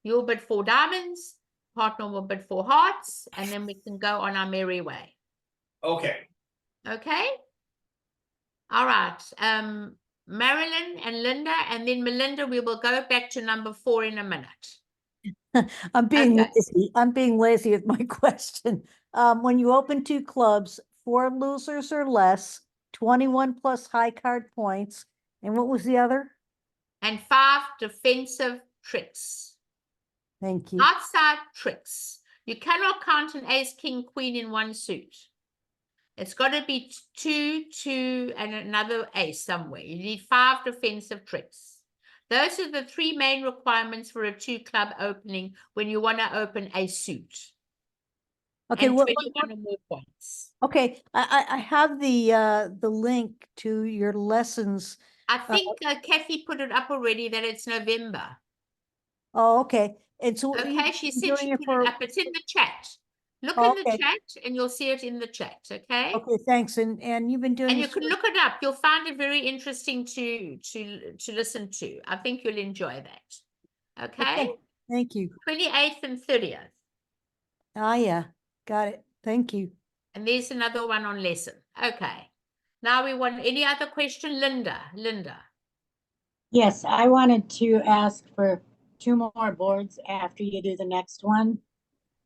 You'll bid 4 diamonds. Partner will bid 4 hearts. And then we can go on our merry way. Okay. Okay? All right. Marilyn and Linda, and then Melinda, we will go back to number 4 in a minute. I'm being Okay. lazy. I'm being lazy with my question. When you open 2 clubs, 4 losers or less, 21 plus high card points, and what was the other? And 5 defensive tricks. Thank you. Outside tricks. You cannot count an ace, king, queen in 1 suit. It's got to be 2, 2, and another ace somewhere. You need 5 defensive tricks. Those are the 3 main requirements for a 2 club opening when you want to open a suit. Okay, And what, 21 or more points. okay, I have the link to your lessons. I think Kathy put it up already that it's November. Oh, okay. And so Okay, she said doing she it put for, it up. It's in the chat. Look Oh, in the okay. chat and you'll see it in the chat, okay? Okay, thanks. And you've been doing And you this can for- look it up. You'll find it very interesting to listen to. I think you'll enjoy that. Okay? Okay, thank you. 28th and 30th. Ah, yeah, got it. Thank you. And there's another one on lesson. Okay. Now we want any other question? Linda. Yes, I wanted to ask for 2 more boards after you do the next one.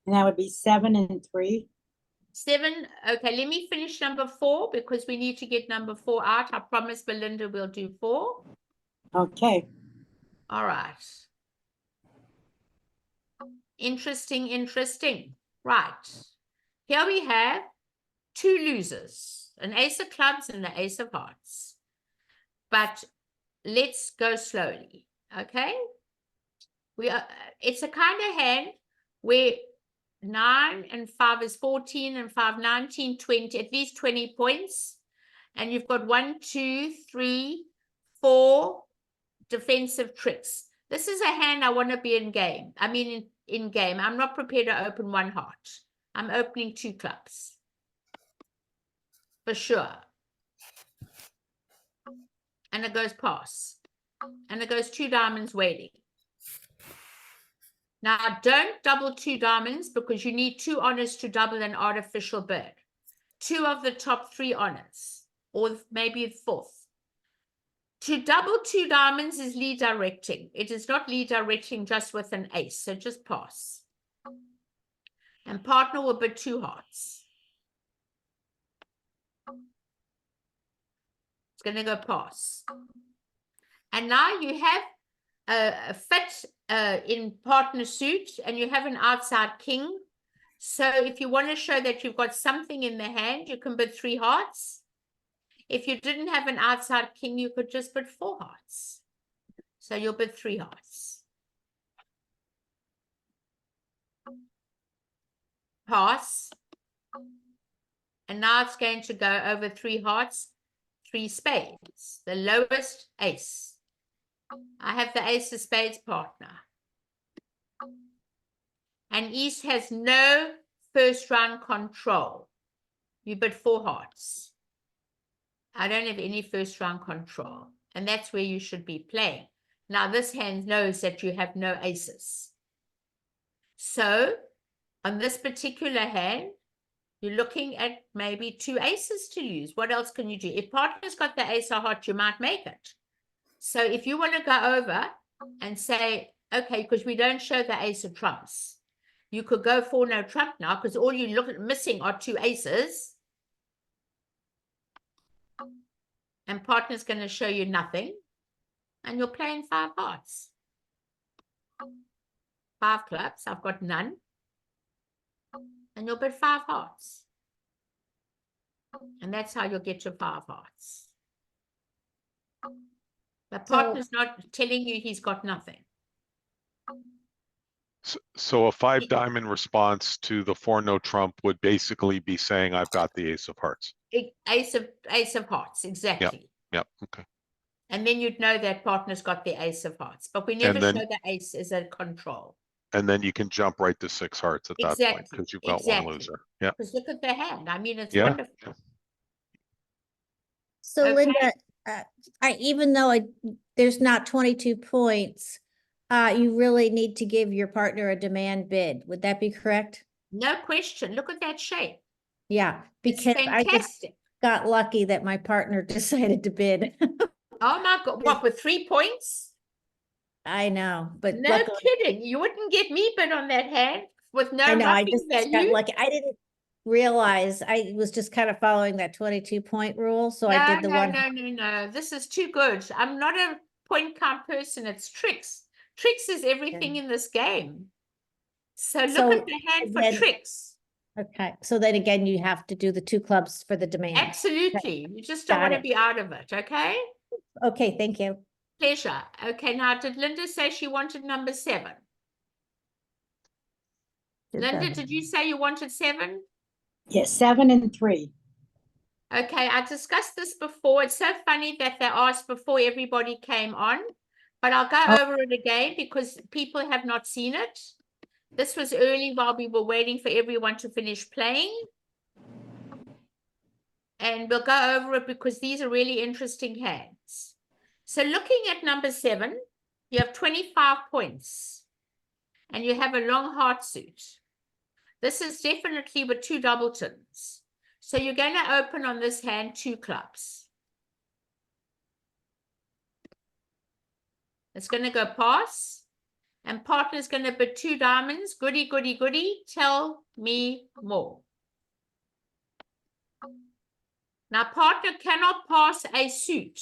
And that would be 7 and 3. 7. Okay, let me finish number 4 because we need to get number 4 out. I promise Belinda will do 4. Okay. All right. Interesting. Right. Here we have 2 losers. an ace of clubs and an ace of hearts. But let's go slowly, okay? It's a kind of hand where 9 and 5 is 14 and 5, 19, 20, at least 20 points. And you've got 1, 2, 3, 4 defensive tricks. This is a hand I want to be in game. I mean, in game. I'm not prepared to open 1 heart. I'm opening 2 clubs. For sure. And it goes pass. And it goes 2 diamonds waiting. Now, don't double 2 diamonds because you need 2 honors to double an artificial bid. 2 of the top 3 honors, or maybe a 4th. To double 2 diamonds is lead directing. It is not lead directing just with an ace, so just pass. And partner will bid 2 hearts. It's going to go pass. And now you have a fit in partner suit, and you have an outside king. So if you want to show that you've got something in the hand, you can bid 3 hearts. If you didn't have an outside king, you could just bid 4 hearts. So you'll bid 3 hearts. Pass. And now it's going to go over 3 hearts, 3 spades, the lowest ace. I have the ace of spades partner. And East has no first round control. You bid 4 hearts. I don't have any first round control. And that's where you should be playing. Now this hand knows that you have no aces. So on this particular hand, you're looking at maybe 2 aces to use. What else can you do? If partner's got the ace of heart, you might make it. So if you want to go over and say, okay, because we don't show the ace of trumps, you could go for no trump now because all you look at missing are 2 aces. And partner's going to show you nothing. And you're playing 5 hearts. 5 clubs, I've got none. And you'll bid 5 hearts. And that's how you'll get your 5 hearts. The partner's not telling you he's got nothing. So a 5 diamond response to the 4 no trump would basically be saying I've got the ace of hearts. Ace of hearts, exactly. Yep. Okay. And then you'd know that partner's got the ace of hearts. But we never show the ace as a control. And then you can jump right to 6 hearts at that point because you've got 1 loser. Yeah. Because look at the hand. I mean, it's wonderful. So Okay. Linda, even though there's not 22 points, you really need to give your partner a demand bid. Would that be correct? No question. Look at that shape. Yeah, It's because I just fantastic. got lucky that my partner decided to bid. Oh my God. What, with 3 points? I know, but No luckily, kidding. You wouldn't get me bid on that hand with no I know, I roughing just got value. lucky. I didn't realize I was just kind of following that 22 point rule. So I did the one. No. This is too good. I'm not a point count person. It's tricks. Tricks is everything in this game. So look at the hand for tricks. Okay. So then again, you have to do the 2 clubs for the demand. Absolutely. You just don't want to be out of it. Okay. Okay. Thank you. Pleasure. Okay. Now, did Linda say she wanted number 7? Linda, did you say you wanted 7? Yes, 7 and 3. Okay, I discussed this before. It's so funny that they asked before everybody came on, but I'll go over it again because people have not seen it. This was early while we were waiting for everyone to finish playing. And we'll go over it because these are really interesting hands. So looking at number 7, you have 25 points and you have a long heart suit. This is definitely with 2 doubletons. So you're going to open on this hand 2 clubs. It's going to go pass. And partner's going to bid 2 diamonds. Goody, goody, goody. Tell me more. Now, partner cannot pass a suit,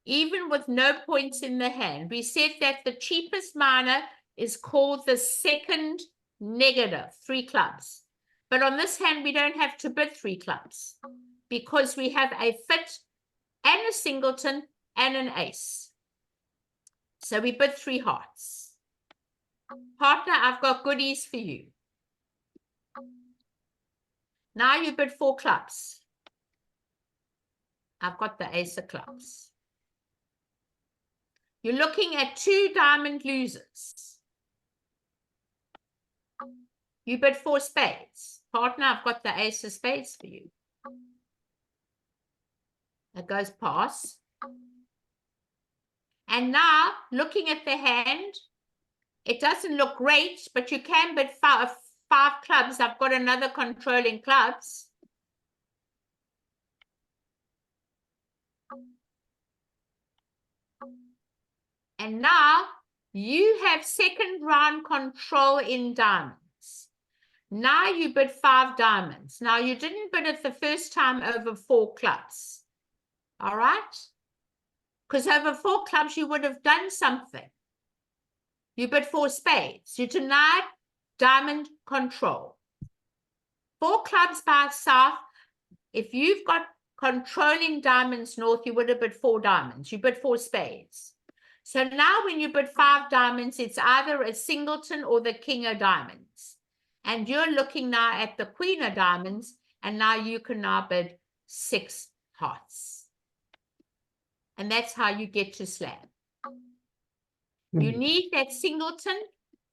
even with no points in the hand. We said that the cheapest minor is called the second negative, 3 clubs. But on this hand, we don't have to bid 3 clubs. because we have a fit and a singleton and an ace. So we bid 3 hearts. Partner, I've got goodies for you. Now you bid 4 clubs. I've got the ace of clubs. You're looking at 2 diamond losers. You bid 4 spades. Partner, I've got the ace of spades for you. It goes pass. And now, looking at the hand, it doesn't look great, but you can bid 5 clubs. I've got another controlling clubs. And now, you have second round control in diamonds. Now you bid 5 diamonds. Now, you didn't bid it the first time over 4 clubs. All right? Because over 4 clubs, you would have done something. You bid 4 spades. You denied diamond control. 4 clubs by south. If you've got controlling diamonds north, you would have bid 4 diamonds. You bid 4 spades. So now when you bid 5 diamonds, it's either a singleton or the king of diamonds. And you're looking now at the queen of diamonds, and now you can now bid 6 hearts. And that's how you get to slam. You need that singleton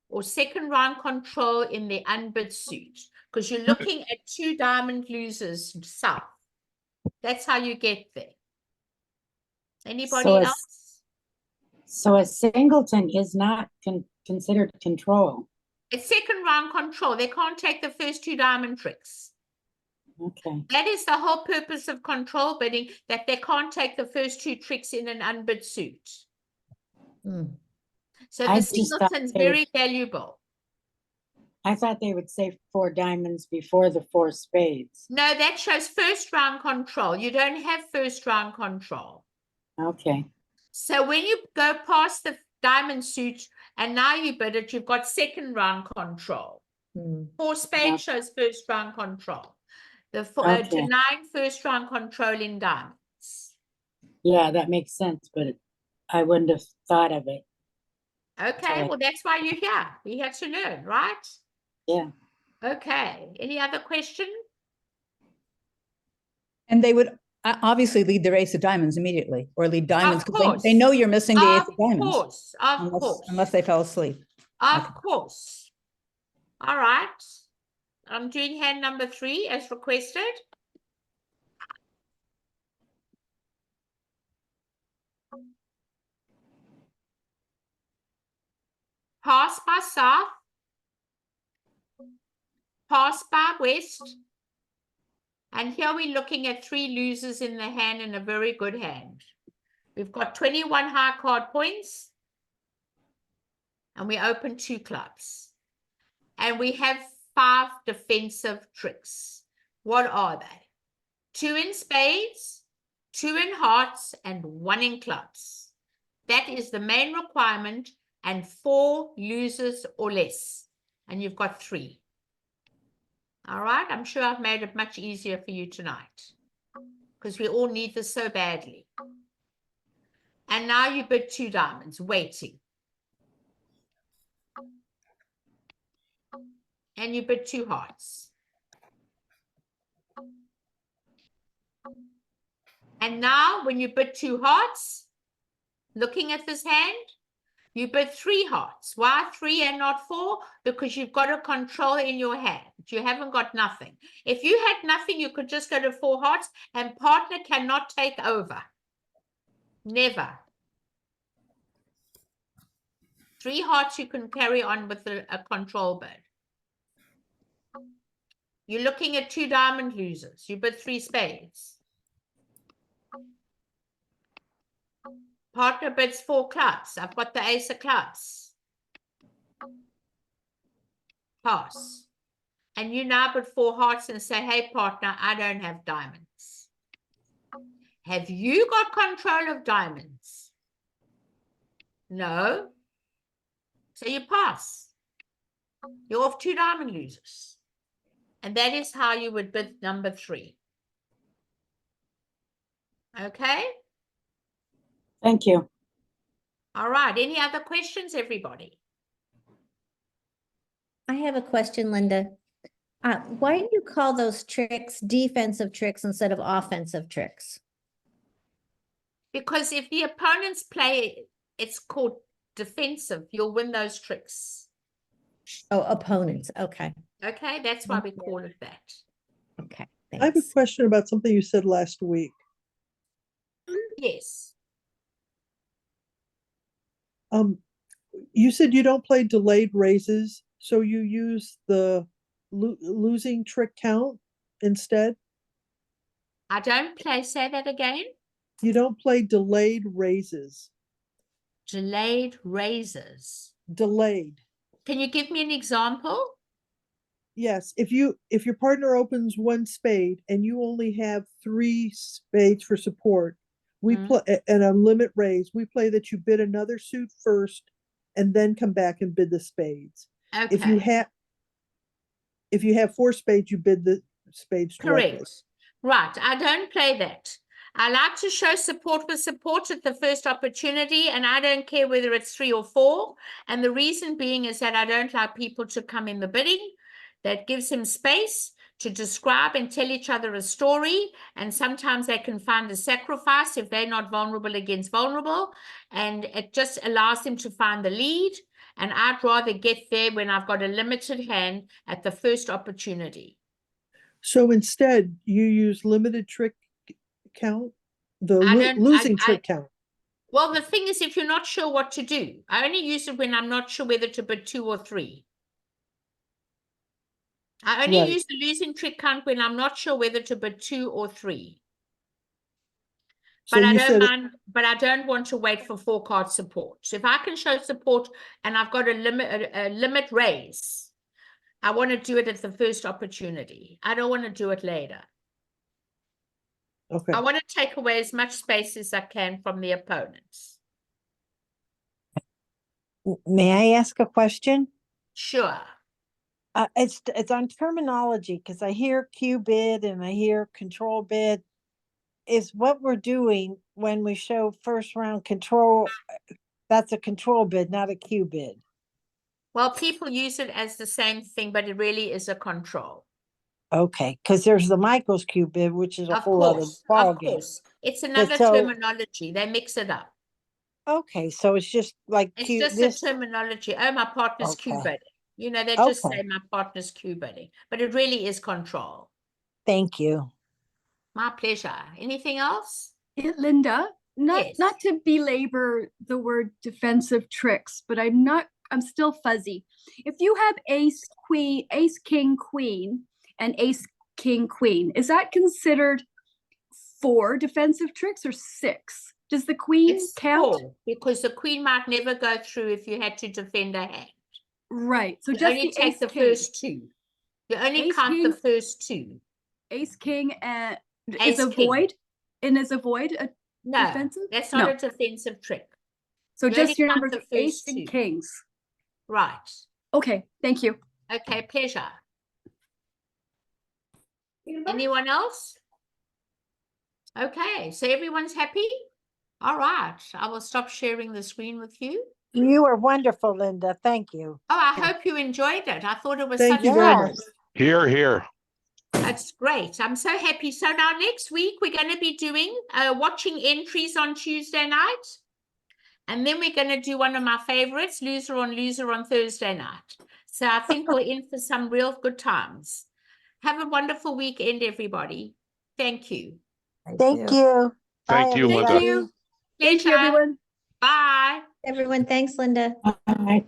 or second round control in the unbid suit, because you're looking at 2 diamond losers south. That's how you get there. Anybody else? So a singleton is not considered control. It's second round control. They can't take the first 2 diamond tricks. Okay. That is the whole purpose of control bidding, that they can't take the first 2 tricks in an unbid suit. So the singleton's very valuable. I thought they would say 4 diamonds before the 4 spades. No, that shows first round control. You don't have first round control. Okay. So when you go past the diamond suit and now you bid it, you've got second round control. 4 spades shows first round control. The denying first round control in diamonds. Yeah, that makes sense, but I wouldn't have thought of it. Okay, well, that's why you're here. We have to learn, right? Yeah. Okay. Any other question? And they would obviously lead their ace of diamonds immediately, or lead diamonds Of because course. they know you're missing the ace of Of diamonds. course, of course. Unless they fell asleep. Of course. All right. I'm doing hand number 3 as requested. Pass by south. Pass by west. And here we're looking at 3 losers in the hand and a very good hand. We've got 21 high card points. And we open 2 clubs. And we have 5 defensive tricks. What are they? 2 in spades, 2 in hearts, and 1 in clubs. That is the main requirement, and 4 losers or less. And you've got 3. All right, I'm sure I've made it much easier for you tonight, because we all need this so badly. And now you bid 2 diamonds, waiting. And you bid 2 hearts. And now when you bid 2 hearts, looking at this hand, you bid 3 hearts. Why 3 and not 4? Because you've got a control in your hand. You haven't got nothing. If you had nothing, you could just go to 4 hearts, and partner cannot take over. Never. 3 hearts you can carry on with a control bid. You're looking at 2 diamond losers. You bid 3 spades. Partner bids 4 clubs. I've got the ace of clubs. Pass. And you now bid 4 hearts and say, hey, partner, I don't have diamonds. Have you got control of diamonds? No. So you pass. You're off 2 diamond losers. And that is how you would bid number 3. Okay. Thank you. All right. Any other questions, everybody? I have a question, Linda. Why do you call those tricks defensive tricks instead of offensive tricks? Because if the opponents play, it's called defensive, you'll win those tricks. Oh, opponents. Okay. Okay, that's why we call it that. Okay. I have a Thanks. question about something you said last week. Yes. You said you don't play delayed raises, so you use the losing trick count instead? I don't play, say that again. You don't play delayed raises. Delayed raises. Delayed. Can you give me an example? Yes, if your partner opens one spade and you only have 3 spades for support, we play and a limit raise, we play that you bid another suit first and then come back and bid the spades. Okay. If you have 4 spades, you bid the spades directly. Correct. Right. I don't play that. I like to show support with support at the first opportunity, and I don't care whether it's 3 or 4. And the reason being is that I don't like people to come in the bidding. That gives him space to describe and tell each other a story. And sometimes they can find a sacrifice if they're not vulnerable against vulnerable. And it just allows them to find the lead. And I'd rather get there when I've got a limited hand at the first opportunity. So instead, you use limited trick count, the losing trick count. Well, the thing is, if you're not sure what to do, I only use it when I'm not sure whether to bid 2 or 3. I only use the losing trick count when I'm not sure whether to bid 2 or 3. So But I you don't said mind, but I don't want to wait for 4-card support. So if I can show support and I've got a limit raise, I want to do it at the first opportunity. I don't want to do it later. Okay. I want to take away as much space as I can from the opponents. May I ask a question? Sure. It's on terminology because I hear Cuebid and I hear control bid. Is what we're doing when we show first round control, that's a control bid, not a Cuebid. Well, people use it as the same thing, but it really is a control. Okay, because there's the Michael's Cuebid, which is a whole other ball game. Of course. It's another terminology. They mix it up. Okay, so it's just like it's just a terminology. Oh, my partner's Cuebid. You know, they just say my partner's Cuebid, but it really is control. Thank you. My pleasure. Anything else? Linda, not to belabor the word defensive tricks, but I'm still fuzzy. If you have ace, king, queen, and ace, king, queen, is that considered 4 defensive tricks or 6? Does the queen count? 4, because the queen might never go through if you had to defend a hand. Right. So you just only the take ace, the king. first 2. You only count the first 2. Ace, king, and Ace, is a king. void? And is a void a no, defensive? That's not a defensive trick. So you just your count numbers the ace first 2. and kings. Right. Okay, thank you. Okay, pleasure. Anyone else? Okay, so everyone's happy? All right, I will stop sharing the screen with you. You are wonderful, Linda. Thank you. Oh, I hope you enjoyed it. I thought it was Thank such you very much. Here, here. That's great. I'm so happy. So now next week, we're going to be doing watching entries on Tuesday night. And then we're going to do one of my favorites, loser on Thursday night. So I think we're in for some real good times. Have a wonderful weekend, everybody. Thank you. Thank you. Thank Bye, you, Linda. Thank you. Thank you, everyone. Bye. Everyone, thanks, Linda. Bye.